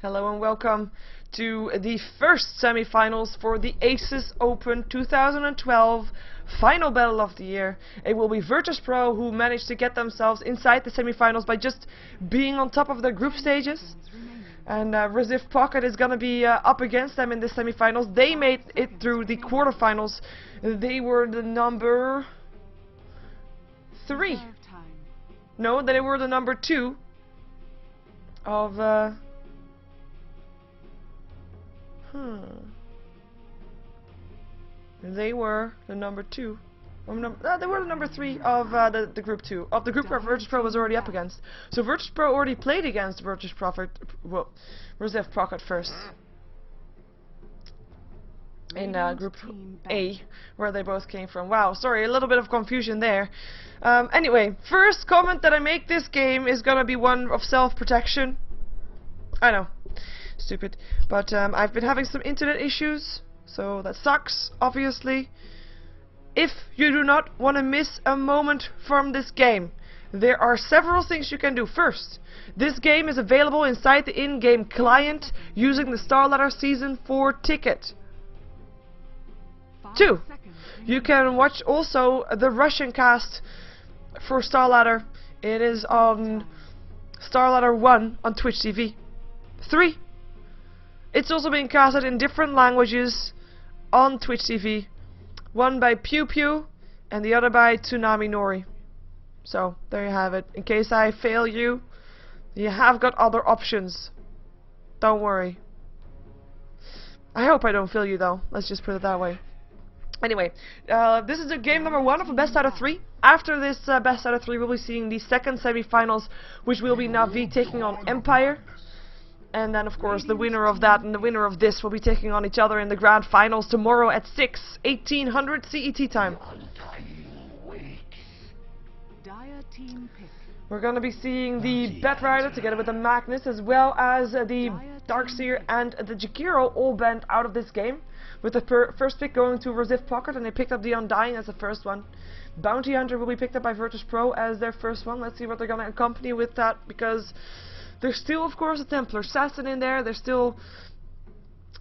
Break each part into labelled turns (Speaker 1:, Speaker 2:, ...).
Speaker 1: Hello and welcome to the first semi-finals for the ASUS Open 2012 final battle of the year. It will be Virtus.Pro who managed to get themselves inside the semi-finals by just being on top of their group stages. And Wrziv Poket is going to be up against them in the semi-finals. They made it through the quarterfinals. They were the number 3. No, they were the number 2 of They were the number 2. They were the number 3 of the group 2 of the group where Virtus.Pro was already up against. So Virtus.Pro already played against Virtus.Pro, well, Wrziv Poket first in group A, where they both came from. Wow, sorry, a little bit of confusion there. Anyway, first comment that I make this game is gonna be one of self-protection. I know, stupid, but I've been having some internet issues, so that sucks, obviously. If you do not want to miss a moment from this game, there are several things you can do. First, this game is available inside the in-game client using the Starladder Season 4 ticket. 2, you can watch also the Russian cast for Starladder. It is on Starladder 1 on Twitch TV. 3, it's also being casted in different languages on Twitch TV. One by Pew Pew and the other by Tsunami Nori. So there you have it. In case I fail you, you have got other options. Don't worry. I hope I don't fail you though. Let's just put it that way. Anyway, this is the game number 1 of a best out of 3. After this best out of 3, we'll be seeing the second semi-finals, which will be Navi taking on Empire. And then, of course, the winner of that and the winner of this will be taking on each other in the grand finals tomorrow at 6:1800 CET time. We're going to be seeing the Batrider together with the Magnus, as well as the Darkseer and the Jakiro all banned out of this game, with the first pick going to Wrziv Poket, and they picked up the Undying as the first one. Bounty Hunter will be picked up by Virtus.Pro as their first one. Let's see what they're going to accompany with that, because there's still, of course, a Templar Assassin in there. There's still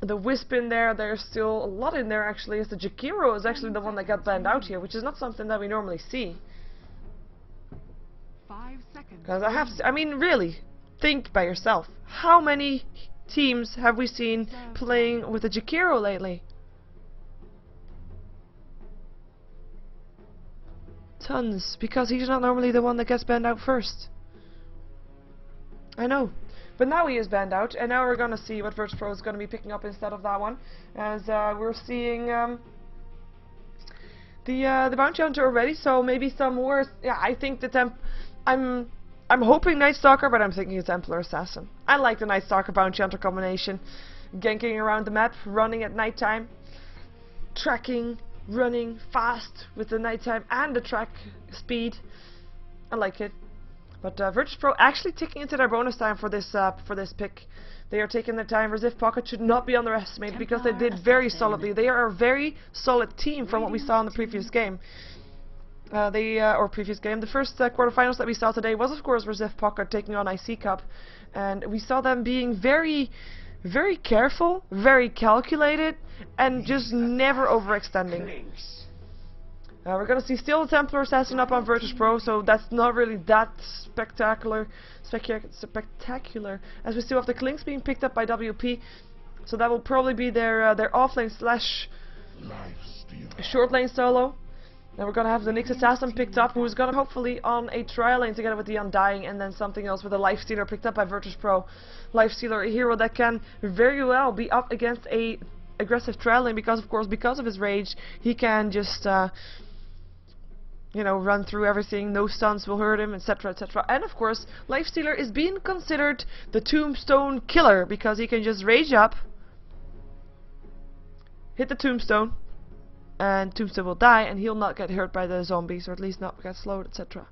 Speaker 1: the Wisp in there. There's still a lot in there, actually, as the Jakiro is actually the one that got banned out here, which is not something that we normally see.
Speaker 2: 5 seconds.
Speaker 1: Because I mean, really, think by yourself. How many teams have we seen playing with the Jakiro lately? Tons, because he's not normally the one that gets banned out first. I know, but now he is banned out, and now we're gonna see what Virtus.Pro is gonna be picking up instead of that one, as we're seeing the Bounty Hunter already. So maybe some more. Yeah, I think the I'm hoping Night Stalker, but I'm thinking a Templar Assassin. I like the Night Stalker Bounty Hunter combination, ganking around the map, running at nighttime, tracking, running fast with the nighttime and the track speed. I like it. But Virtus.Pro actually ticking into their bonus time for this pick. They are taking their time. Wrziv Poket should not be underestimated because they did very solidly. They are a very solid team from what we saw in the previous game. The first quarterfinals that we saw today was, of course, Wrziv Poket taking on IC Cup, and we saw them being very, very careful, very calculated, and just never overextending. We're gonna see still the Templar Assassin up on Virtus.Pro, so that's not really that spectacular, as we still have the Clinks being picked up by WP, so that will probably be their offlane slash short lane solo. Then we're gonna have the Nyx Assassin picked up, who is gonna hopefully on a trial lane together with the Undying, and then something else with a Lifestealer picked up by Virtus.Pro. Lifestealer, a hero that can very well be up against a aggressive trial lane, because of course, because of his rage, he can just you know, run through everything, no stuns will hurt him, etc, etc. And of course, Lifestealer is being considered the Tombstone Killer, because he can just rage up, hit the Tombstone, and Tombstone will die, and he'll not get hurt by the zombies, or at least not get slowed, etc.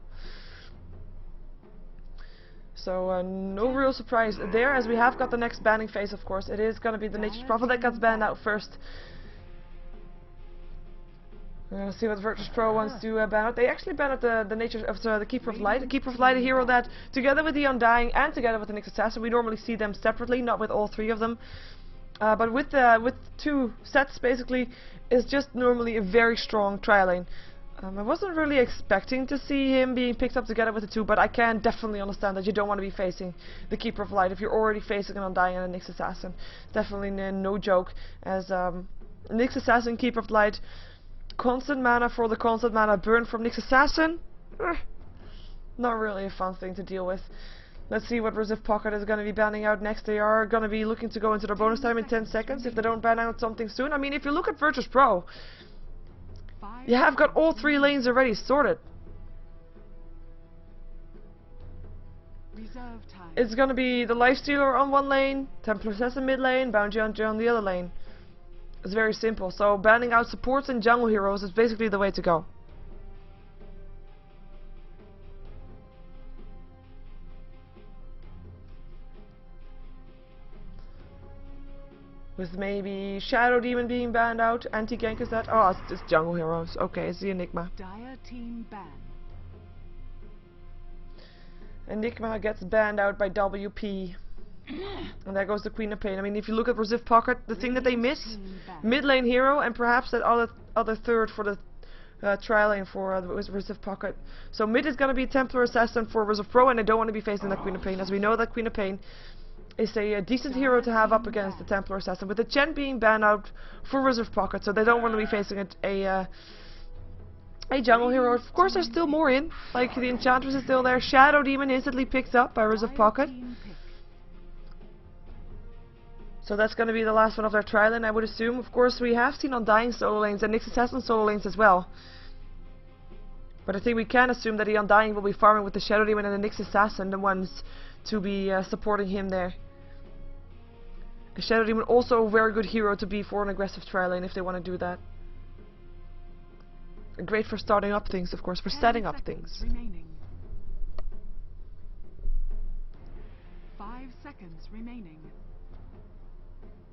Speaker 1: So no real surprise there, as we have got the next banning phase, of course. It is going to be the Nature's Prophet that gets banned out first. We're gonna see what Virtus.Pro wants to ban out. They actually banned out the nature of the Keeper of Light. The Keeper of Light, a hero that, together with the Undying and together with the Nyx Assassin, we normally see them separately, not with all three of them. But with 2 sets, basically, is just normally a very strong trial lane. I wasn't really expecting to see him being picked up together with the 2, but I can definitely understand that you don't want to be facing the Keeper of Light if you're already facing an Undying and a Nyx Assassin. Definitely no joke, as Nyx Assassin, Keeper of Light, constant mana for the constant mana burn from Nyx Assassin. Not really a fun thing to deal with. Let's see what Wrziv Poket is going to be banning out next. They are going to be looking to go into their bonus time in 10 seconds if they don't ban out something soon. I mean, if you look at Virtus.Pro, you have got all 3 lanes already sorted. It's going to be the Lifestealer on one lane, Templar Assassin mid lane, Bounty Hunter on the other lane. It's very simple. So banning out supports and jungle heroes is basically the way to go. With maybe Shadow Demon being banned out, anti-gank is that? Oh, it's just jungle heroes. Okay, it's the Enigma.
Speaker 2: Dire team ban.
Speaker 1: Enigma gets banned out by WP. And there goes the Queen of Pain. I mean, if you look at Wrziv Poket, the thing that they miss, mid lane hero and perhaps that other third for the trial lane for Wrziv Poket. So mid is going to be Templar Assassin for Wrziv.Pro, and they don't want to be facing that Queen of Pain, as we know that Queen of Pain is a decent hero to have up against the Templar Assassin, with the Chen being banned out for Wrziv Poket, so they don't want to be facing a jungle hero. Of course, there's still more in, like the Enchantress is still there. Shadow Demon instantly picked up by Wrziv Poket. So that's going to be the last one of their trial lane, I would assume. Of course, we have seen Undying solo lanes and Nyx Assassin solo lanes as well. But I think we can assume that the Undying will be farming with the Shadow Demon and the Nyx Assassin, the ones to be supporting him there. The Shadow Demon also a very good hero to be for an aggressive trial lane if they want to do that. And great for starting up things, of course, for setting up things.
Speaker 2: Remaining. 5 seconds remaining.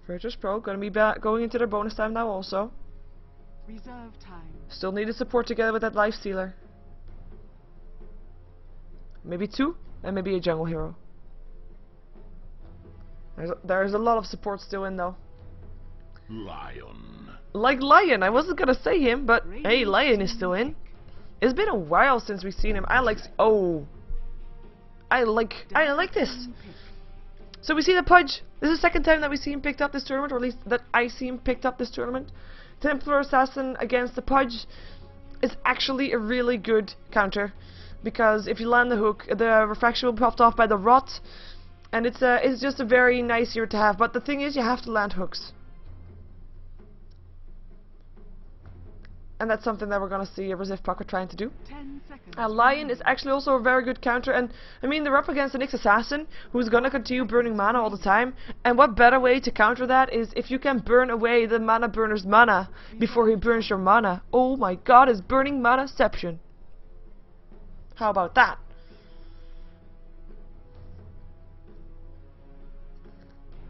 Speaker 1: Virtus.Pro gonna be going into their bonus time now also.
Speaker 2: Reserve time.
Speaker 1: Still needed support together with that Lifestealer. Maybe 2, and maybe a jungle hero. There's a lot of support still in though.
Speaker 3: Lion.
Speaker 1: Like Lion, I wasn't gonna say him, but hey, Lion is still in. It's been a while since we've seen him. I like this. So we see the Pudge. This is the second time that we see him picked up this tournament, or at least that I see him picked up this tournament. Templar Assassin against the Pudge is actually a really good counter, because if you land the hook, the refraction will be popped off by the rot, and it's just a very nice hero to have. But the thing is, you have to land hooks, and that's something that we're gonna see Wrziv Poket trying to do.
Speaker 2: 10 seconds.
Speaker 1: Lion is actually also a very good counter, and I mean they're up against the Nyx Assassin, who's gonna continue burning mana all the time, and what better way to counter that is if you can burn away the mana burner's mana before he burns your mana. Oh my god, it's burning manaception. How about that?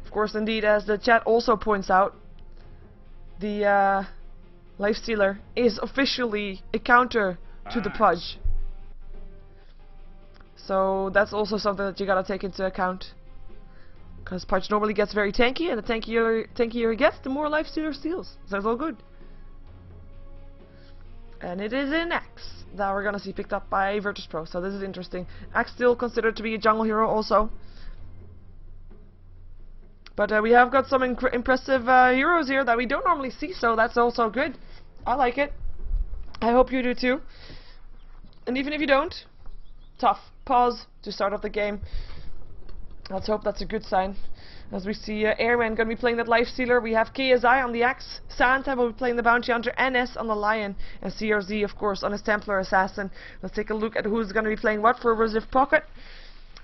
Speaker 1: Of course, indeed, as the chat also points out, the Lifestealer is officially a counter to the Pudge. So that's also something that you gotta take into account. Because Pudge normally gets very tanky, and the tankier he gets, the more Lifestealer steals. So it's all good. And it is an Axe that we're gonna see picked up by Virtus.Pro, so this is interesting. Axe still considered to be a jungle hero also. But we have got some impressive heroes here that we don't normally see, so that's also good. I like it. I hope you do too. And even if you don't, tough. Pause to start off the game. Let's hope that's a good sign. As we see Airman going to be playing that Lifestealer. We have KSI on the Axe. Santa will be playing the Bounty Hunter. NS on the Lion. And CRZ, of course, on his Templar Assassin. Let's take a look at who's going to be playing what for Wrziv Poket.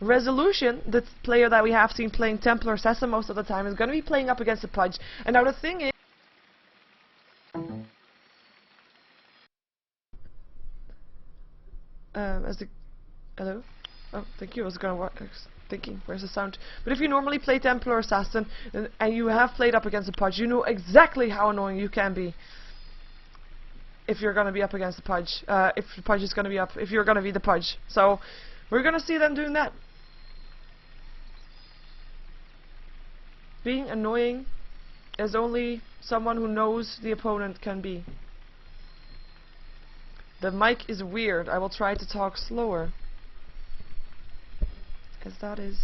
Speaker 1: Resolution, the player that we have seen playing Templar Assassin most of the time, is going to be playing up against the Pudge. And now the thing is, hello? Oh, thank you. I was gonna thinking, where's the sound? But if you normally play Templar Assassin and you have played up against a Pudge, you know exactly how annoying you can be. if you're gonna be up against the Pudge. If the Pudge is gonna be up, if you're gonna be the Pudge. So we're gonna see them doing that. Being annoying as only someone who knows the opponent can be. The mic is weird. I will try to talk slower, as that is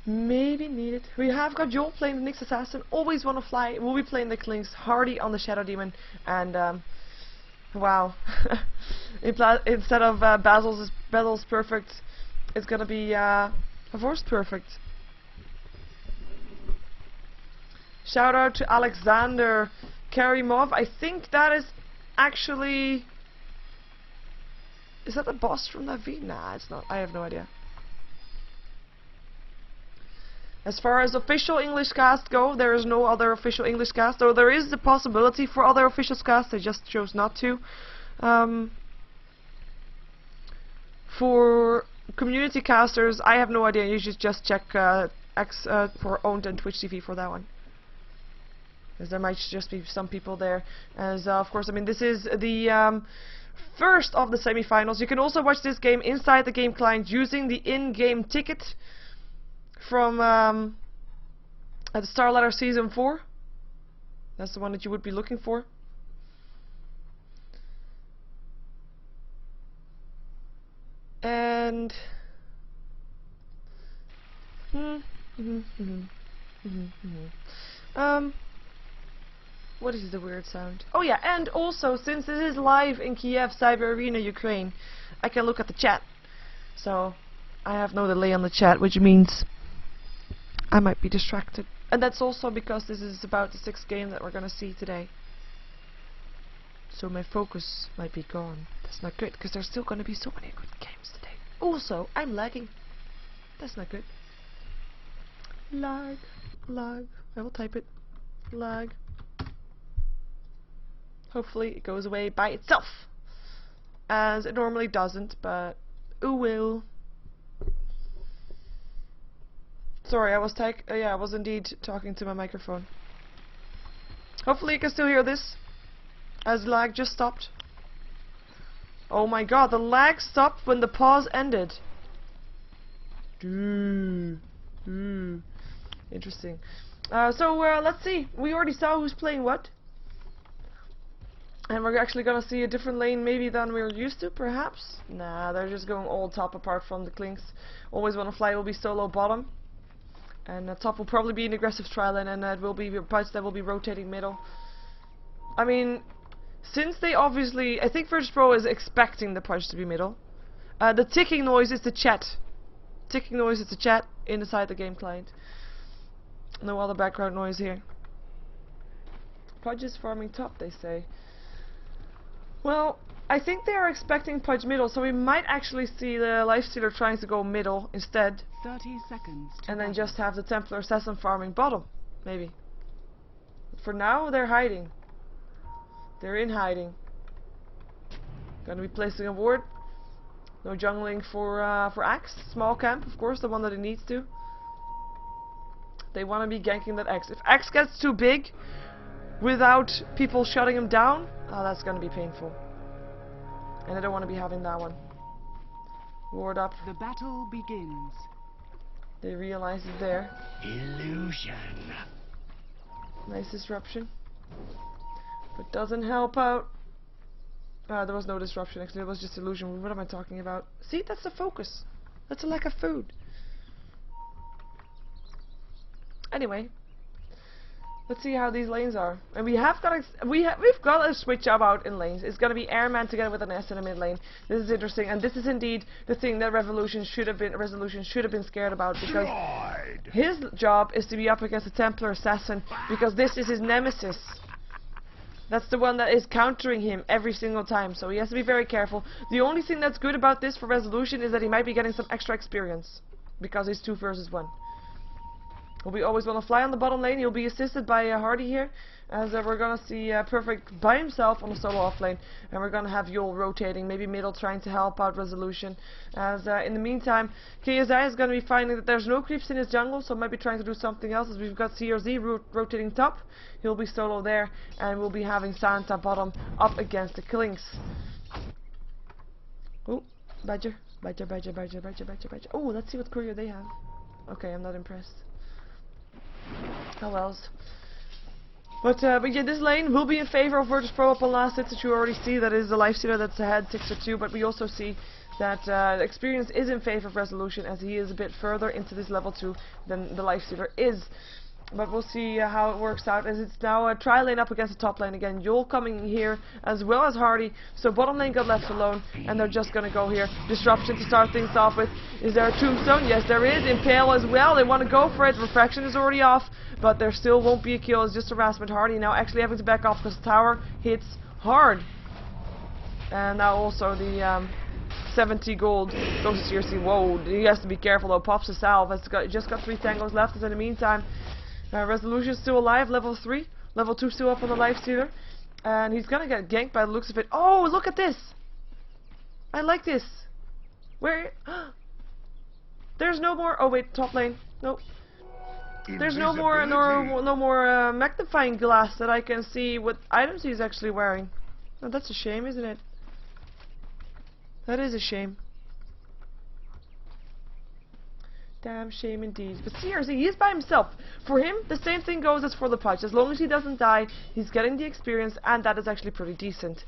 Speaker 1: maybe needed. We have got Joel playing the Nyx Assassin. Always want to fly. We'll be playing the Clinks. Hardy on the Shadow Demon. And wow. Instead of Basil's Perfect, it's gonna be Vorst Perfect. Shout out to Alexander Karimov. I think that is actually... Is that the boss from that V? Nah, it's not. I have no idea. As far as official English cast go, there is no other official English cast. Though there is the possibility for other official casts, they just chose not to. For community casters, I have no idea. You should just check X for Owned and Twitch TV for that one. Because there might just be some people there. As of course, I mean, this is the first of the semi-finals. You can also watch this game inside the game client using the in-game ticket from the Starladder Season 4. That's the one that you would be looking for. And what is the weird sound? Oh yeah, and also since this is live in Kiev, Cyber Arena, Ukraine, I can look at the chat. So I have no delay on the chat, which means I might be distracted. And that's also because this is about the 6th game that we're gonna see today. So my focus might be gone. That's not good, because there's still gonna be so many good games today. Also, I'm lagging. That's not good. Lag. Lag. I will type it. Lag. Hopefully it goes away by itself. As it normally doesn't, but ooh will. Sorry, I was indeed talking to my microphone. Hopefully you can still hear this, as lag just stopped. Oh my god, the lag stopped when the pause ended. Interesting. So let's see. We already saw who's playing what. And we're actually gonna see a different lane maybe than we're used to, perhaps? Nah, they're just going all top apart from the Clinks. Always Wanna Fly will be solo bottom. And top will probably be an aggressive trial lane, and it will be Pudge that will be rotating middle. I mean, since they obviously... I think Virtus.Pro is expecting the Pudge to be middle. The ticking noise is the chat. Ticking noise is the chat inside the game client. No other background noise here. Pudge is farming top, they say. Well, I think they are expecting Pudge middle, so we might actually see the Lifestealer trying to go middle instead.
Speaker 2: 30 seconds.
Speaker 1: And then just have the Templar Assassin farming bottom, maybe. But for now, they're hiding. They're in hiding. Gonna be placing a ward. No jungling for Axe. Small camp, of course, the one that it needs to. They want to be ganking that Axe. If Axe gets too big, without people shutting him down, oh, that's gonna be painful. And I don't want to be having that one. Ward up.
Speaker 2: The battle begins.
Speaker 1: They realize it's there.
Speaker 3: Illusion.
Speaker 1: Nice disruption. But doesn't help out. There was no disruption, actually. It was just illusion. What am I talking about? See, that's the focus. That's a lack of food. Anyway. Let's see how these lanes are. And we've got a switch up out in lanes. It's gonna be Airman together with an S in the mid lane. This is interesting, and this is indeed the thing that Resolution should have been scared about, because his job is to be up against a Templar Assassin, because this is his nemesis. That's the one that is countering him every single time, so he has to be very careful. The only thing that's good about this for Resolution is that he might be getting some extra experience, because he's 2 versus 1. We always want to fly on the bottom lane. He'll be assisted by Hardy here, as we're going to see Perfect by himself on the solo off lane, and we're going to have Yul rotating, maybe middle trying to help out Resolution. As in the meantime, KSI is going to be finding that there's no creeps in his jungle, so maybe trying to do something else, as we've got CRZ rotating top. He'll be solo there, and we'll be having Santa bottom up against the Killings. Oh, Badger. Oh, let's see what courier they have. Okay, I'm not impressed. Oh wells. But yeah, this lane will be in favor of Virtus.Pro up on last hit, as you already see. That is the Lifestealer that's ahead 6-2, but we also see that experience is in favor of Resolution, as he is a bit further into this level 2 than the Lifestealer is. But we'll see how it works out, as it's now a tri lane up against the top lane again. Yul coming here as well as Hardy, so bottom lane got left alone, and they're just gonna go here. Disruption to start things off with. Is there a tombstone? Yes, there is. Impale as well. They want to go for it. Refraction is already off, but there still won't be a kill. It's just harassment. Hardy now actually having to back off because the tower hits hard. And now also the 70 gold goes to CRC. Whoa, he has to be careful though. Pops a salve. Just got 3 tangos left. As in the meantime, Resolution still alive, level 3. Level 2 still up on the Lifestealer. And he's gonna get ganked by the looks of it. Oh, look at this! I like this. Where? There's no more. Oh wait, top lane. Nope. There's no more magnifying glass that I can see what items he's actually wearing. Oh, that's a shame, isn't it? That is a shame. Damn shame indeed. But seriously, he's by himself. For him, the same thing goes as for the Pudge. As long as he doesn't die, he's getting the experience, and that is actually pretty decent.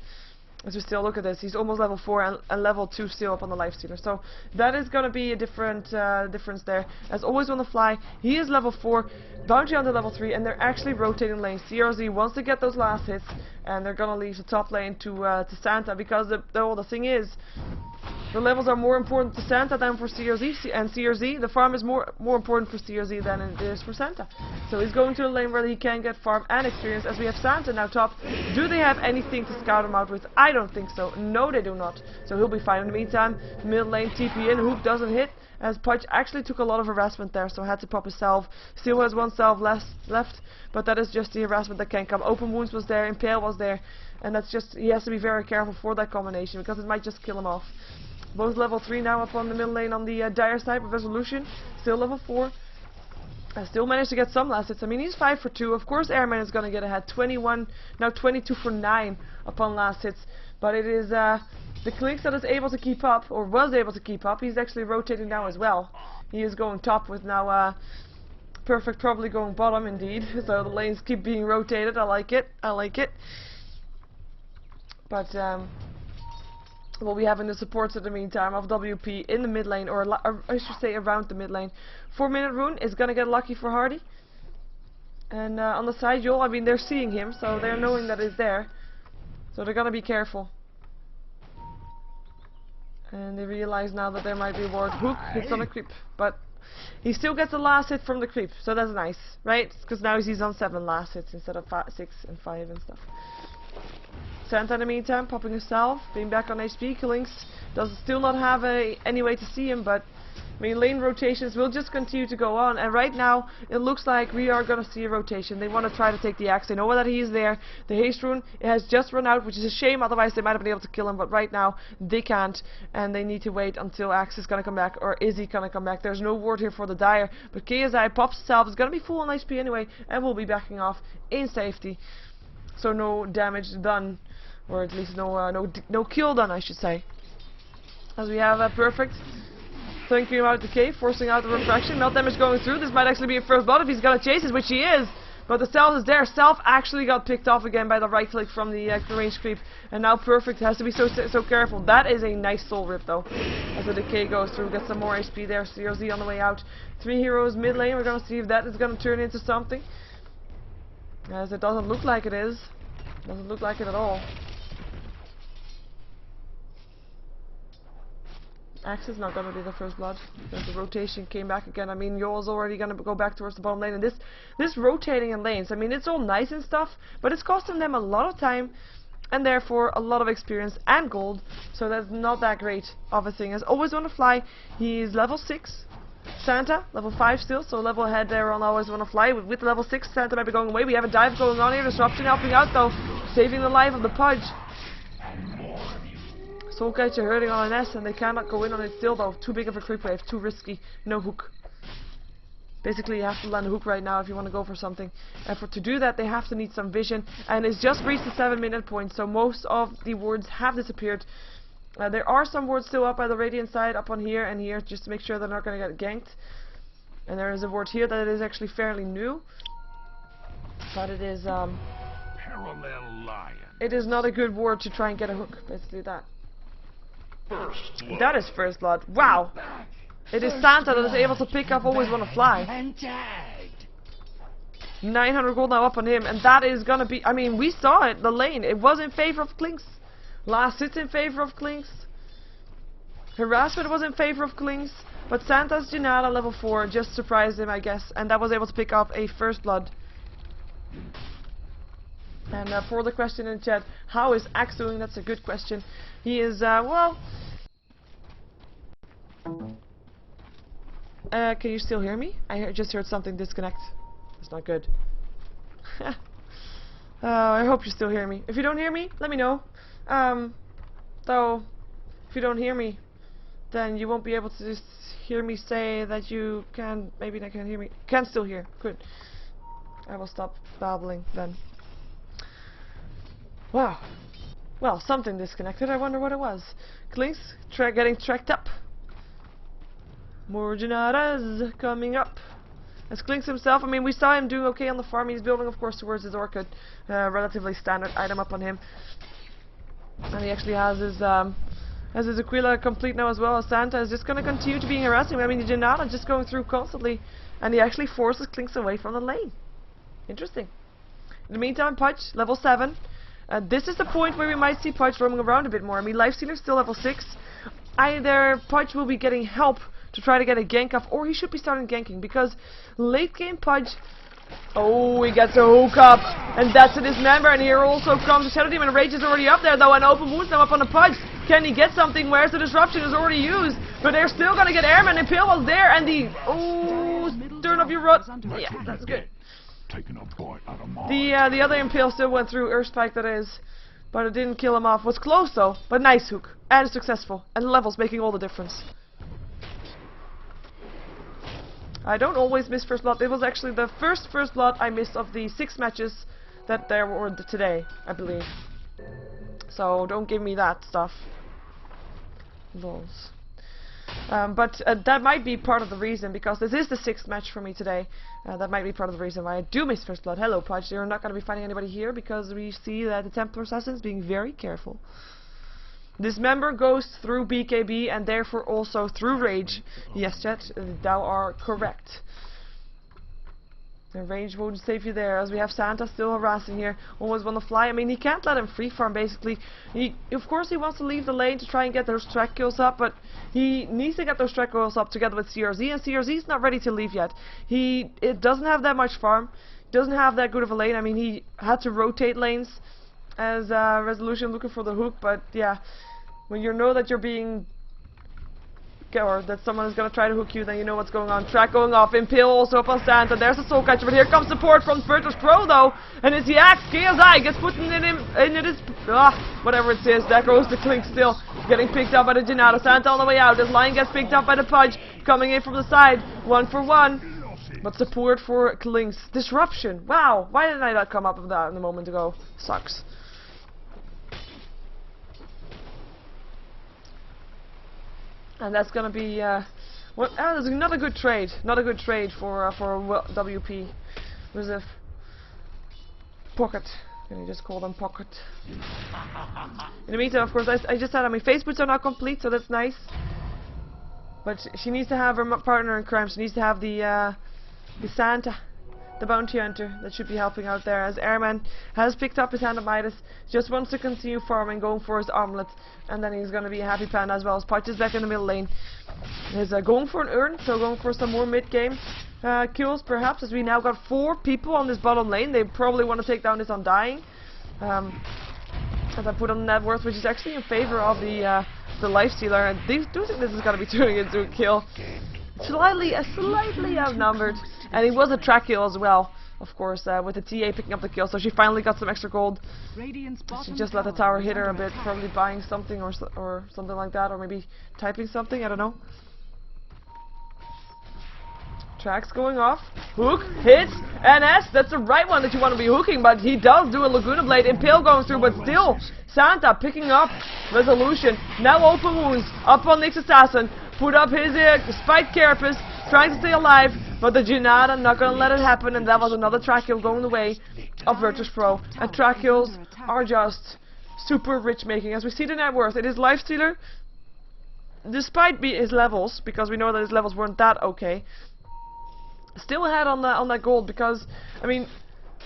Speaker 1: As we still look at this, he's almost level 4 and level 2 still up on the Lifestealer. So that is going to be a different difference there. As always on the fly, he is level 4, Bounty on the level 3, and they're actually rotating lanes. CRZ wants to get those last hits, and they're going to leave the top lane to Santa, because the thing is, the levels are more important to Santa than for CRZ, and CRZ, the farm is more important for CRZ than it is for Santa. So he's going to the lane where he can get farm and experience, as we have Santa now top. Do they have anything to scout him out with? I don't think so. No, they do not. So he'll be fine. In the meantime, mid lane TP in, Hook doesn't hit, as Pudge actually took a lot of harassment there, so had to pop a salve. Still has 1 salve left, but that is just the harassment that can come. Open Wounds was there, Impale was there, and that's just, he has to be very careful for that combination, because it might just kill him off. Both level 3 now up on the middle lane on the dire side of Resolution. Still level 4. Still managed to get some last hits. I mean, he's 5 for 2. Of course, Airman is going to get ahead. 21, now 22 for 9 upon last hits. But it is the Klinks that is able to keep up, or was able to keep up. He's actually rotating now as well. He is going top with now Perfect probably going bottom indeed. So the lanes keep being rotated. I like it. I like it. But we'll be having the supports in the meantime of WP in the mid lane, or I should say around the mid lane. 4-minute rune is gonna get lucky for Hardy. And on the side, Yul, I mean, they're seeing him, so they're knowing that he's there. So they're gonna be careful. And they realize now that there might be a ward. Hook hits on a creep, but he still gets the last hit from the creep, so that's nice, right? Because now he's on 7 last hits instead of 6 and 5 and stuff. Santa in the meantime, popping a salve, being back on HP. Killings does still not have any way to see him, but I mean, lane rotations will just continue to go on, and right now it looks like we are going to see a rotation. They want to try to take the axe. They know that he is there. The haste rune has just run out, which is a shame, otherwise they might have been able to kill him, but right now they can't, and they need to wait until axe is going to come back, or is he going to come back? There's no ward here for the dire, but KSI pops himself, is going to be full on HP anyway, and will be backing off in safety. So no damage done, or at least no kill done, I should say. As we have Perfect thinking about the cave, forcing out the refraction. Melt damage going through. This might actually be a first blood if he's gonna chase it, which he is. But the self is there. Self actually got picked off again by the right click from the range creep, and now Perfect has to be so careful. That is a nice soul rip though. As the decay goes through, gets some more HP there. CRZ on the way out. 3 heroes mid lane. We're gonna see if that is gonna turn into something. As it doesn't look like it is. Doesn't look like it at all. Axe is not going to be the first blood, because the rotation came back again. I mean, Yul's already going to go back towards the bottom lane, and this rotating in lanes, I mean, it's all nice and stuff, but it's costing them a lot of time, and therefore a lot of experience and gold, so that's not that great of a thing. As always on the fly, he's level 6, Santa, level 5 still, so level ahead there on Always Wanna Fly. With the level 6, Santa might be going away. We have a dive going on here. Disruption helping out though, saving the life of the Pudge. Soul Catcher hurting on an S, and they cannot go in on it still though. Too big of a creep wave, too risky, no hook. Basically, you have to land a hook right now if you want to go for something. And to do that, they have to need some vision. And it's just reached the 7-minute point, so most of the wards have disappeared. There are some wards still up by the Radiant side, up on here and here, just to make sure they're not going to get ganked. And there is a ward here that is actually fairly new. But it is,
Speaker 3: Parallel Lion.
Speaker 1: it is not a good ward to try and get a hook. Basically that.
Speaker 3: First blood.
Speaker 1: That is first blood. Wow! It is Santa that is able to pick up Always Wanna Fly.
Speaker 4: And tagged.
Speaker 1: 900 gold now up on him, and that is gonna be, I mean, we saw it, the lane, it was in favor of Klinks. Last hit in favor of Klinks. Harassment was in favor of Klinks, but Santa's Janata level 4 just surprised him, I guess, and that was able to pick up a first blood. And for the question in chat, how is Axe doing? That's a good question. He is, well... can you still hear me? I just heard something disconnect. That's not good. I hope you still hear me. If you don't hear me, let me know. Though, if you don't hear me, then you won't be able to just hear me say that you can. Maybe I can hear me. Can still hear. Good. I will stop babbling then. Wow. Well, something disconnected. I wonder what it was. Klinks getting tracked up. More Janatas coming up. As Klinks himself, I mean, we saw him doing okay on the farm. He's building, of course, towards his Orchid. Relatively standard item up on him. And he actually has his Aquila complete now as well. As Santa is just going to continue to be harassing. I mean, the Janata just going through constantly. And he actually forces Klinks away from the lane. Interesting. In the meantime, Pudge, level 7. This is the point where we might see Pudge roaming around a bit more. I mean, Lifestealer's still level 6. Either Pudge will be getting help to try to get a gank off, or he should be starting ganking, because late game Pudge, oh, he gets a hook up, and that's a dismember, and here also comes the Shadow Demon. Rage is already up there though, and open wounds now up on the Pudge. Can he get something? Where's the disruption? Is already used, but they're still gonna get Airman. Impale was there, and the turn of your rod. Yeah, that's good.
Speaker 3: Taking a bite out of mine.
Speaker 1: The other Impale still went through, Earthspike that is, but it didn't kill him off. Was close though, but nice hook, and successful, and levels making all the difference. I don't always miss first blood. It was actually the first blood I missed of the 6 matches that there were today, I believe. So don't give me that stuff. Lols. But that might be part of the reason, because this is the 6th match for me today. That might be part of the reason why I do miss first blood. Hello, Pudge. You're not going to be fighting anybody here, because we see that the Templar Assassin is being very careful. This member goes through BKB and therefore also through Rage. Yes, chat, thou are correct. The Rage won't save you there, as we have Santa still harassing here. Always want to fly. I mean, he can't let him free farm, basically. Of course, he wants to leave the lane to try and get those track kills up, but he needs to get those track kills up together with CRZ, and CRZ is not ready to leave yet. It doesn't have that much farm. Doesn't have that good of a lane. I mean, he had to rotate lanes as Resolution looking for the hook, but yeah, when you know that you're being, or that someone is going to try to hook you, then you know what's going on. Track going off, Impale also up on Santa, there's a Soul Catcher, but here comes support from Virtus.Pro though, and it's the Axe, KSI gets put in his, whatever it is, that goes to Klink still, getting picked up by the Janata. Santa on the way out, this Lion gets picked up by the Pudge, coming in from the side, 1 for 1. But support for Klinks. Disruption. Wow. Why didn't I not come up with that a moment ago? Sucks. And that's gonna be that's not a good trade. Not a good trade for WP. Wrziv Poket. Can you just call them Pocket? In the meantime, of course, I just said, I mean, face boots are not complete, so that's nice. But she needs to have her partner in crime. She needs to have the Santa, the bounty hunter, that should be helping out there, as Airman has picked up his Hand of Midas, just wants to continue farming, going for his omelet, and then he's going to be a happy panda as well. As Pudge is back in the middle lane. He's going for an urn, so going for some more mid-game kills perhaps, as we now got 4 people on this bottom lane. They probably want to take down this Undying. As I put on net worth, which is actually in favor of the Lifestealer, and do think this is going to be turning into a kill. slightly outnumbered. And he was a track kill as well, of course, with the TA picking up the kill. So she finally got some extra gold. She just let the tower hit her a bit, probably buying something or something like that, or maybe typing something, I don't know. Tracks going off. Hook hits NS. That's the right one that you want to be hooking, but he does do a Laguna Blade. Impale going through, but still Santa picking up Resolution. Now open wounds up on Nyx Assassin. Put up his Spike Carapace, trying to stay alive, but the Janata not gonna let it happen, and that was another track kill going the way of Virtus.Pro. And track kills are just super rich making. As we see the net worth, it is Lifestealer, despite his levels, because we know that his levels weren't that okay. Still ahead on that gold, because I mean,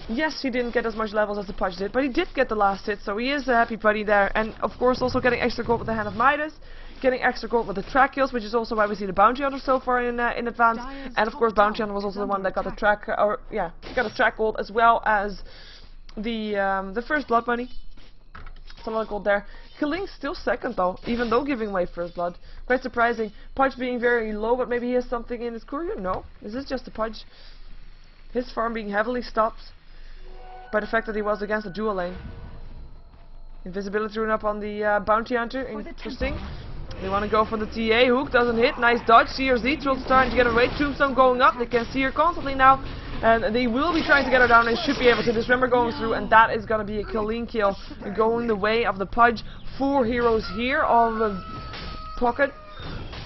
Speaker 1: yes, he didn't get as much levels as the Pudge did, but he did get the last hit, so he is a happy buddy there. And of course, also getting extra gold with the Hand of Midas, getting extra gold with the track kills, which is also why we see the Bounty Hunter so far in advance. And of course, Bounty Hunter was also the one that got the track, got a track gold as well as the first blood money. It's a lot of gold there. Killing's still second though, even though giving away first blood. Quite surprising. Pudge being very low, but maybe he has something in his courier? No. This is just a Pudge. His farm being heavily stopped by the fact that he was against a dual lane. Invisibility rune up on the Bounty Hunter. Interesting. They want to go for the TA. Hook doesn't hit. Nice dodge. CRZ Troll starting to get away. Tombstone going up. They can see her constantly now. And they will be trying to get her down. They should be able to. Dismember going through. And that is going to be a clean kill. Going the way of the Pudge. 4 heroes here on the Pocket.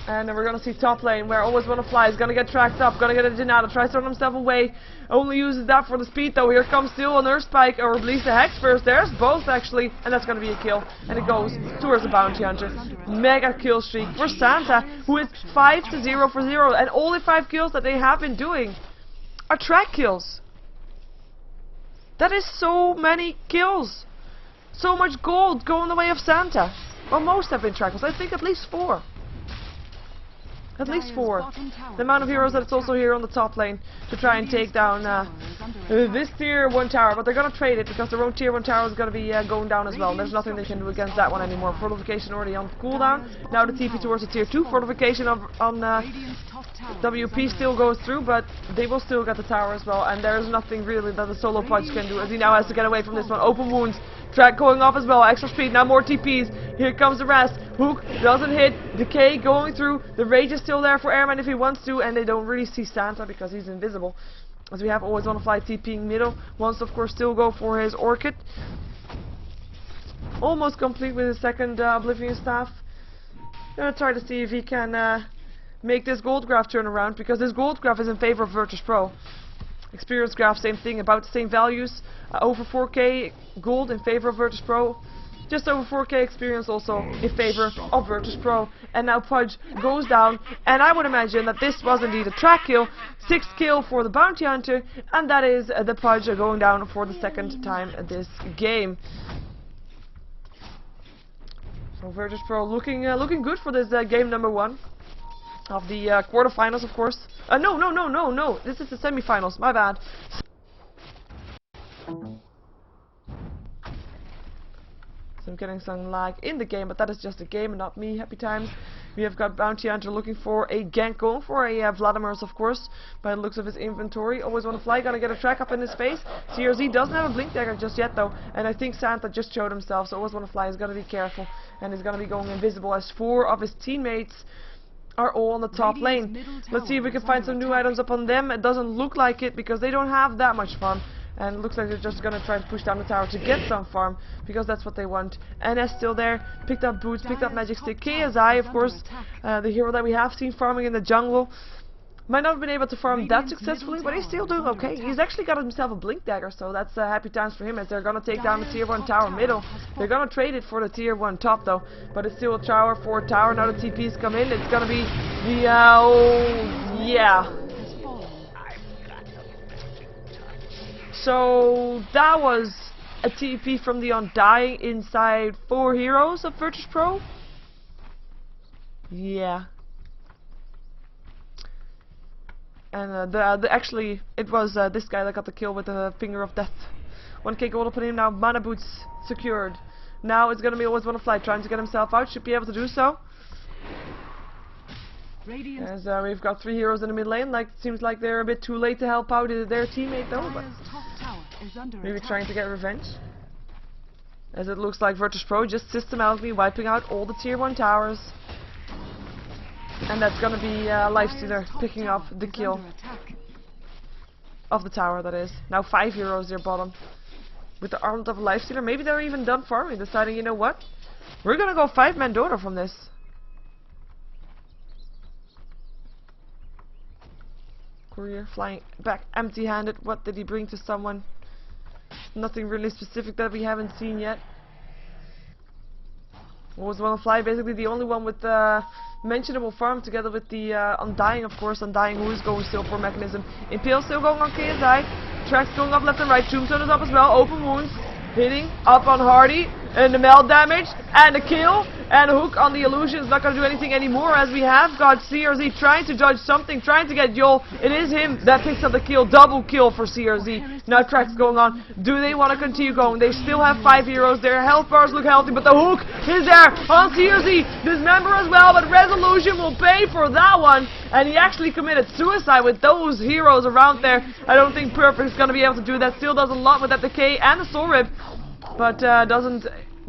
Speaker 1: And then we're going to see top lane where Always Wanna Fly is going to get tracked up. Going to get a Janata. Tries to run himself away. Only uses that for the speed though. Here comes still an Earth Spike, or at least a Hex first. There's both actually. And that's going to be a kill. And it goes towards the Bounty Hunter. Mega kill streak for Santa, who is 5-0 for 0. And only 5 kills that they have been doing are track kills. That is so many kills. So much gold going the way of Santa. Well, most have been track kills. I think at least 4. At least 4. The amount of heroes that's also here on the top lane to try and take down this tier 1 tower. But they're going to trade it because their own tier 1 tower is going to be going down as well. There's nothing they can do against that one anymore. Fortification already on cooldown. Now the TP towards the tier 2. Fortification on WP still goes through, but they will still get the tower as well. And there's nothing really that the solo Pudge can do, as he now has to get away from this one. Open wounds. Track going off as well, extra speed, now more TPs. Here comes the rest. Hook doesn't hit. Decay going through. The rage is still there for Airman if he wants to, and they don't really see Santa because he's invisible. As we have Always Wanna Fly TPing middle. Wants to of course still go for his Orchid. Almost complete with his second Oblivion Staff. Gonna try to see if he can make this gold graph turn around, because this gold graph is in favor of Virtus.Pro. Experience graph, same thing, about the same values. Over 4k gold in favor of Virtus.Pro. Just over 4k experience also in favor of Virtus.Pro. And now Pudge goes down. And I would imagine that this was indeed a track kill. 6th kill for the Bounty Hunter. And that is the Pudge going down for the second time this game. So Virtus.Pro looking good for this game number 1. Of the quarterfinals, of course. No. This is the semifinals. My bad. So I'm getting some lag in the game, but that is just a game and not me. Happy times. We have got Bounty Hunter looking for a gank, going for a Vladimir's, of course, by the looks of his inventory. Always Wanna Fly, gonna get a track up in his face. CRZ doesn't have a blink dagger just yet though, and I think Santa just showed himself, so Always Wanna Fly is gonna be careful, and he's gonna be going invisible as 4 of his teammates are all on the top lane. Let's see if we can find some new items up on them. It doesn't look like it because they don't have that much farm. And it looks like they're just gonna try to push down the tower to get some farm, because that's what they want. NS still there, picked up boots, picked up magic stick. KSI, of course, the hero that we have seen farming in the jungle. Might not have been able to farm that successfully, but he's still doing okay. He's actually got himself a blink dagger, so that's happy times for him, as they're gonna take down the tier 1 tower middle. They're gonna trade it for the tier 1 top though, but it's still a tower for a tower. Now the TPs come in. It's gonna be the yeah. So that was a TP from the Undying inside 4 heroes of Virtus.Pro. Yeah. And actually, it was this guy that got the kill with the Finger of Death. 1k gold upon him now. Mana boots secured. Now it's gonna be Always Wanna Fly trying to get himself out. Should be able to do so.
Speaker 2: Radiant
Speaker 1: As we've got 3 heroes in the mid lane. Seems like they're a bit too late to help out their teammate though. But
Speaker 2: Dire's top tower is under
Speaker 1: maybe
Speaker 2: attack.
Speaker 1: trying to get revenge. As it looks like Virtus.Pro just systematically wiping out all the tier 1 towers. And that's gonna be Lifestealer
Speaker 2: Top
Speaker 1: picking
Speaker 2: tower
Speaker 1: up the
Speaker 2: is
Speaker 1: kill
Speaker 2: under attack.
Speaker 1: of the tower, that is. Now 5 heroes near bottom. With the armed of Lifestealer. Maybe they're even done farming, deciding, you know what? We're gonna go 5-man Dota from this. Courier flying back empty-handed. What did he bring to someone? Nothing really specific that we haven't seen yet. What was one fly? Basically the only one with the mentionable farm together with the Undying, of course. Undying, who is going still for Mechanism. Impale still going on KSI. Tracks going up left and right. Tombstone is up as well. Open wounds. Hitting up on Hardy. And the melt damage. And the kill. And a hook on the illusion is not going to do anything anymore, as we have got CRZ trying to dodge something, trying to get Yol. It is him that picks up the kill. Double kill for CRZ. Now tracks going on. Do they want to continue going? They still have 5 heroes. Their health bars look healthy, but the hook is there on CRZ. Dismember as well, but Resolution will pay for that one. And he actually committed suicide with those heroes around there. I don't think Perfect's going to be able to do that. Still does a lot with that decay and the soul rip, but doesn't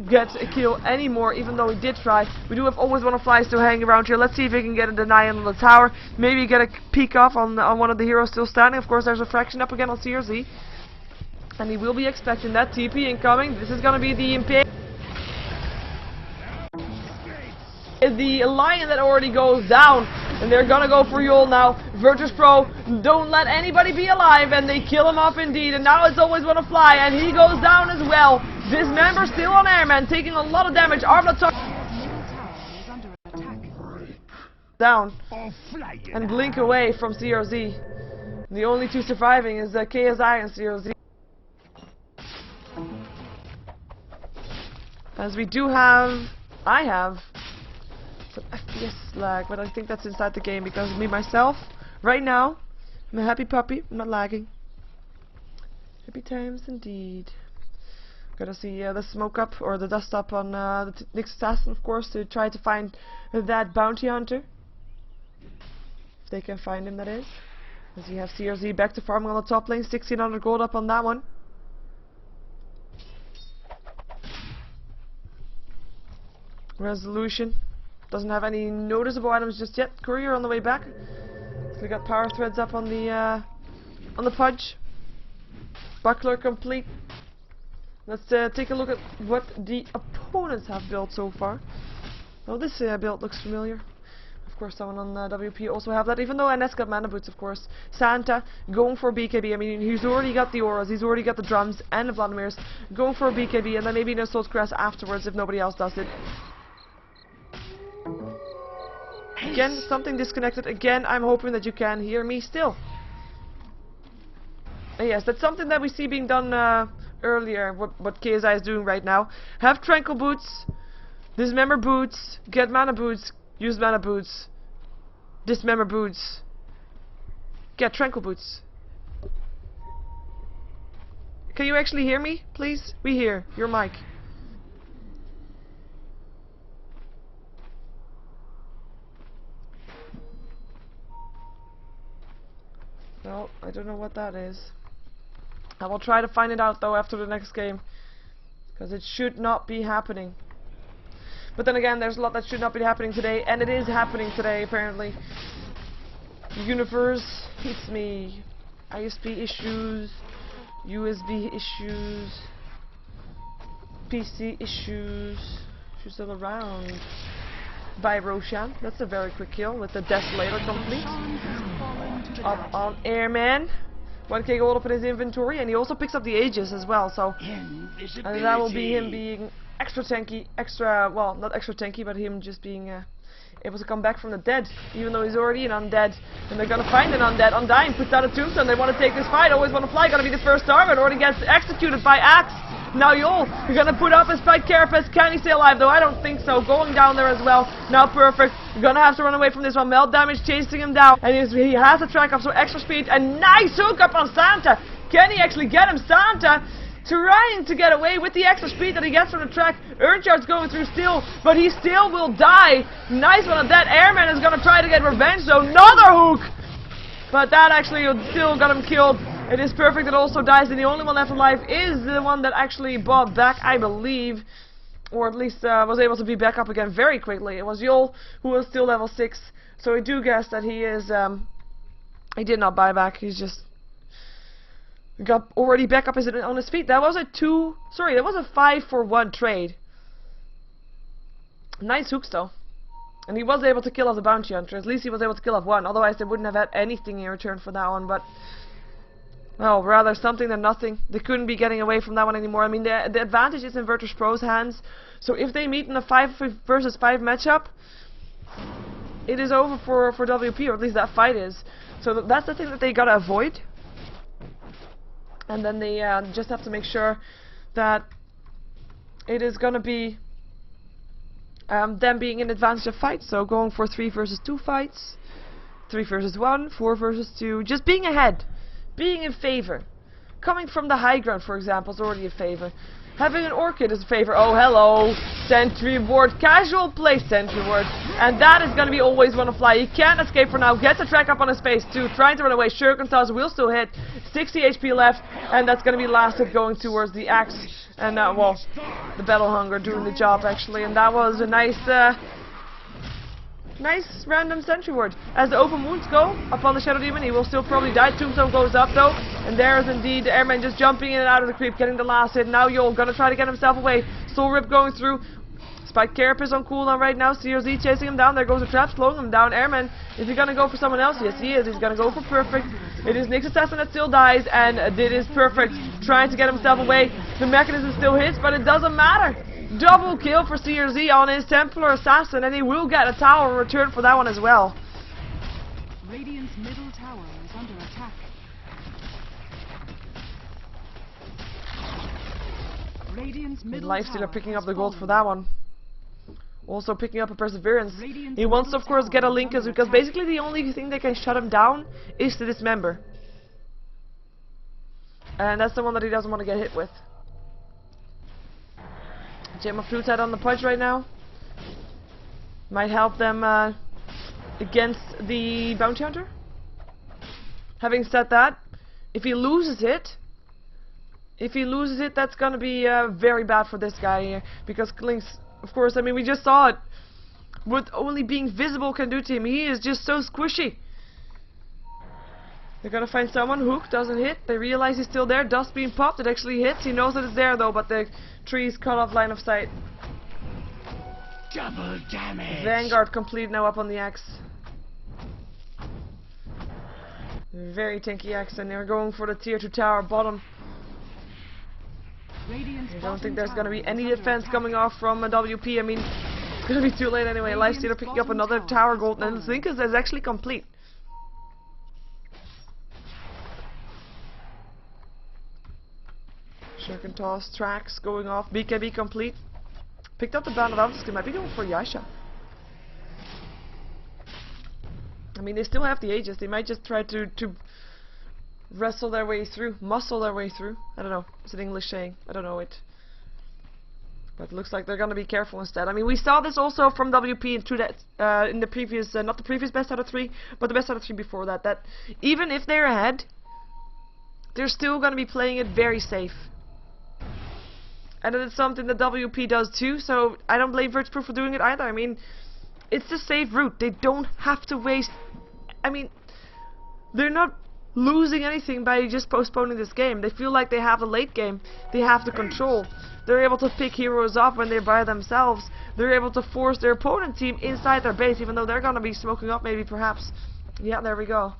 Speaker 1: get a kill anymore, even though he did try. We do have always one of flies still hanging around here. Let's see if we can get a deny on the tower. Maybe get a peek off on one of the heroes still standing. Of course, there's a fraction up again on CRZ. And he will be expecting that TP incoming. This is going to be the Impale. The Lion that already goes down. And they're going to go for Yol now. Virtus.Pro, don't let anybody be alive. And they kill him off indeed. And now it's always one of fly. And he goes down as well. Dismember still on Airman, taking a lot of damage. Armlet down. And blink away from CRZ. The only 2 surviving is KSI and CRZ. As we do have, I have some FPS lag, but I think that's inside the game because me myself, right now, I'm a happy puppy. I'm not lagging. Happy times indeed. Gotta see the smoke up or the dust up on the next assassin, of course, to try to find that bounty hunter. If they can find him, that is. As we have CRZ back to farming on the top lane, 1600 gold up on that one. Resolution doesn't have any noticeable items just yet. Courier on the way back. So we got power threads up on the Pudge. Buckler complete. Let's take a look at what the opponents have built so far. Oh, this build looks familiar. Of course, someone on WP also have that, even though NS got mana boots, of course. Santa going for BKB. I mean, he's already got the auras, he's already got the drums and the Vladimirs. Going for a BKB, and then maybe an Assault Crest afterwards if nobody else does it. Again, something disconnected. Again, I'm hoping that you can hear me still. Yes, that's something that we see being done earlier, what KSI is doing right now. Have Tranquil Boots, Dismember Boots, get Mana Boots, use Mana Boots, Dismember Boots, get Tranquil Boots. Can you actually hear me, please? We hear your mic. Well, I don't know what that is. I will try to find it out though after the next game, because it should not be happening. But then again, there's a lot that should not be happening today, and it is happening today apparently. Universe hates me. ISP issues, USB issues, PC issues. She's still around. By Roshan. That's a very quick kill with the Desolator complete. Up on Airman. 1k gold up in his inventory, and he also picks up the Aegis as well, so and that will be him being extra tanky, well, not extra tanky, but him just being able to come back from the dead, even though he's already an undead. And they're gonna find an undead. Undying puts out a tombstone. They want to take this fight. Always want to fly. Gonna be the first target. Already gets executed by Axe. Now Yol, you're gonna put up his fight. Carapace, can he stay alive though? I don't think so. Going down there as well. Now Perfect. You're gonna have to run away from this one. Melt damage chasing him down. And he has a track up, so extra speed. And nice hook up on Santa. Can he actually get him? Santa trying to get away with the extra speed that he gets from the track. Earnshard's going through still, but he still will die. Nice one. That airman is going to try to get revenge, so another hook. But that actually still got him killed. It is perfect. It also dies, and the only one left alive is the one that actually bought back, I believe. Or at least was able to be back up again very quickly. It was Yol, who was still level 6. So I do guess that he is, he did not buy back. He's just got already back up on his feet. That was a 5-for-1 trade. Nice hooks though. And he was able to kill off the bounty hunter. At least he was able to kill off one. Otherwise they wouldn't have had anything in return for that one. But, well, rather something than nothing. They couldn't be getting away from that one anymore. I mean, the advantage is in Virtus.Pro's hands. So if they meet in a 5 versus 5 matchup, it is over for WP, or at least that fight is. So that's the thing that they gotta avoid. And then they just have to make sure that it is gonna be them being in advantage of fights. So going for 3 versus 2 fights, 3 versus 1, 4 versus 2, just being ahead, being in favor. Coming from the high ground, for example, is already a favor. Having an orchid is a favor. Oh, hello. Sentry ward. Casual play sentry ward. And that is going to be always want to fly. He can't escape for now. Gets a track up on his face too. Trying to run away. Shuriken toss will still hit. 60 HP left. And that's going to be last hit going towards the axe. And, well, the battle hunger doing the job actually. And that was a nice random sentry ward. As the open wounds go upon the Shadow Demon, he will still probably die. Tombstone goes up though, and there is indeed the airman just jumping in and out of the creep, getting the last hit. Now Yol gonna try to get himself away. Soul Rip going through. Spike Carapace on cooldown right now. CRZ chasing him down. There goes the trap, slowing him down. Airman, is he gonna go for someone else? Yes, he is. He's gonna go for Perfect. It is Nick's assassin that still dies, and it is Perfect trying to get himself away. The mechanism still hits, but it doesn't matter. Double kill for CRZ on his Templar Assassin, and he will get a tower in return for that one as well.
Speaker 2: Radiant's middle tower is under attack. Radiant's middle
Speaker 1: Lifestealer picking up the gold for that one. Also picking up a Perseverance. He wants to, of course, get a Linkus, because basically the only thing that can shut him down is to dismember. And that's the one that he doesn't want to get hit with. Gem of Flutehead on the punch right now. Might help them against the Bounty Hunter. Having said that, if he loses it, that's gonna be very bad for this guy here. Because Klink's, of course, I mean, we just saw it. What only being visible can do to him. He is just so squishy. They're gonna find someone. Hook doesn't hit. They realize he's still there. Dust being popped. It actually hits. He knows that it's there though, but the trees cut off line of sight.
Speaker 3: Double damage.
Speaker 1: Vanguard complete now up on the axe. Very tanky axe, and they're going for the tier 2 tower bottom. I don't think there's gonna be any defense coming off from a WP. I mean, it's gonna be too late anyway. Lifestealer picking up another tower gold, and Zinkus is actually complete. Shuriken toss, tracks going off, BKB complete. Picked up the Band of Alpha, might be going for Yasha. I mean, they still have the Aegis, they might just try to wrestle their way through, muscle their way through. I don't know, it's an English saying, I don't know it. But it looks like they're gonna be careful instead. I mean, we saw this also from WP in the previous, not the previous best out of 3, but the best out of 3 before that, that even if they're ahead, they're still gonna be playing it very safe. And it's something that WP does too, so I don't blame Virtus.Pro for doing it either. I mean, it's the safe route. They don't have to waste... I mean, they're not losing anything by just postponing this game. They feel like they have the late game. They have the control. They're able to pick heroes off when they're by themselves. They're able to force their opponent team inside their base, even though they're going to be smoking up maybe, perhaps. Yeah, there we go.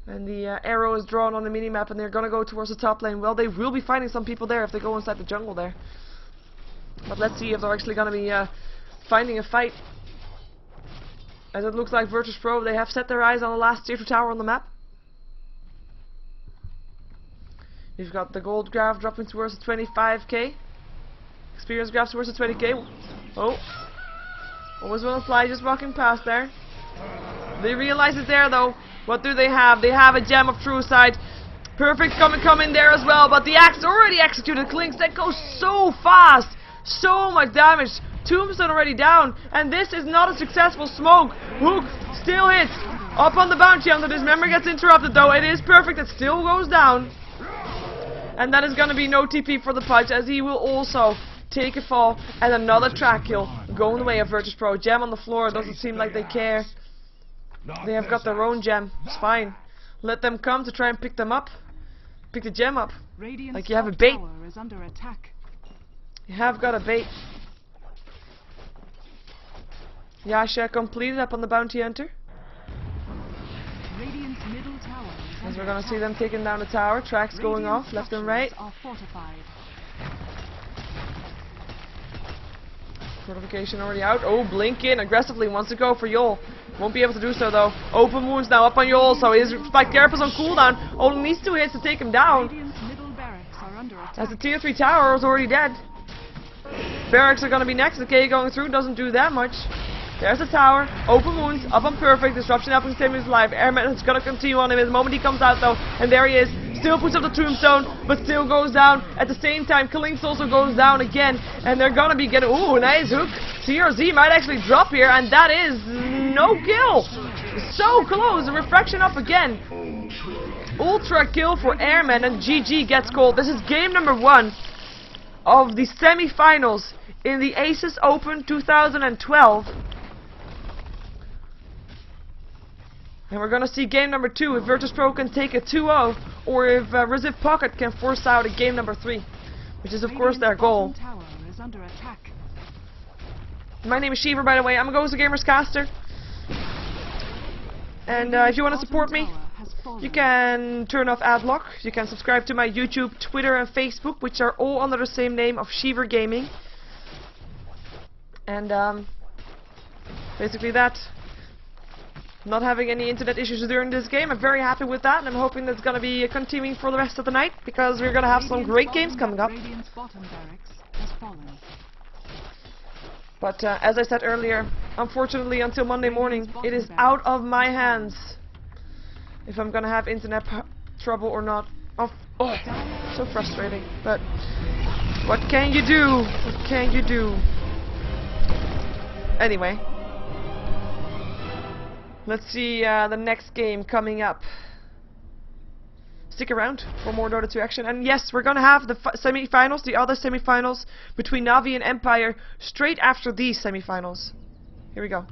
Speaker 1: And the arrow is drawn on the minimap, and they're gonna go towards the top lane. Well, they will be finding some people there if they go inside the jungle there. But let's see if they're actually gonna be finding a fight. As it looks like Virtus.Pro, they have set their eyes on the last tier 2 tower on the map. You've got the gold graph dropping towards the 25k. Experience graph towards the 20k. Oh. Always want to fly, just walking past there. They realize it's there though. What do they have? They have a Gem of True Sight. Perfect's gonna come in there as well, but the axe already executed. Clinks, that goes so fast. So much damage. Tombstone already down, and this is not a successful smoke. Hook still hits. Up on the bounty hunter. This memory gets interrupted though. It is Perfect. It still goes down. And that is gonna be no TP for the Pudge, as he will also take a fall, and another track kill going the way of Virtus.Pro. Gem on the floor. Doesn't seem like they care. They have got their own gem. It's fine. Let them come to try and pick them up. Pick the gem up. Like you have a bait.
Speaker 2: Is under attack.
Speaker 1: You have got a bait. Yasha completed up on the bounty hunter.
Speaker 2: Radiant's middle tower is
Speaker 1: As we're gonna see them taking down the tower. Tracks going off left and right.
Speaker 2: Are fortified.
Speaker 1: Fortification already out. Oh, Blink in aggressively wants to go for Yol. Won't be able to do so though. Open wounds now up on Yol, so his Spike Carapace on cooldown. Only needs 2 hits to take him down.
Speaker 2: Radiant's middle barracks are under attack.
Speaker 1: As the tier 3 tower is already dead. Barracks are gonna be next. The K going through doesn't do that much. There's the tower. Open wounds up on Perfect. Disruption helping save his life. Airman is gonna continue on him the moment he comes out though. And there he is. Still puts up the tombstone, but still goes down. At the same time, Klinks also goes down again. And they're gonna be getting... Ooh, nice hook. CRZ might actually drop here, and that is no kill. So close. The refraction up again. Ultra kill for Airman, and GG gets called. This is game number 1 of the semi-finals in the ASUS Open 2012. And we're gonna see game number 2 if Virtus.Pro can take a 2-0, or if Wrziv Poket can force out a game number 3, which is of course their goal.
Speaker 2: Tower is under attack.
Speaker 1: My name is Sheever, by the way. I'm a Ghost of Gamers caster. And if you want to support me, you can turn off ad block. You can subscribe to my YouTube, Twitter, and Facebook, which are all under the same name of SheeverGaming. And basically that. Not having any internet issues during this game. I'm very happy with that, and I'm hoping that's going to be continuing for the rest of the night, because we're going to have some great games coming up.
Speaker 2: Radiant's bottom barracks has fallen.
Speaker 1: But as I said earlier, unfortunately until Monday morning, it is out of my hands if I'm going to have internet trouble or not. Oh, so frustrating. But what can you do? What can you do? Anyway. Let's see the next game coming up. Stick around for more Dota 2 action. And yes, we're going to have the semi-finals, the other semi-finals between Navi and Empire straight after these semi-finals. Here we go.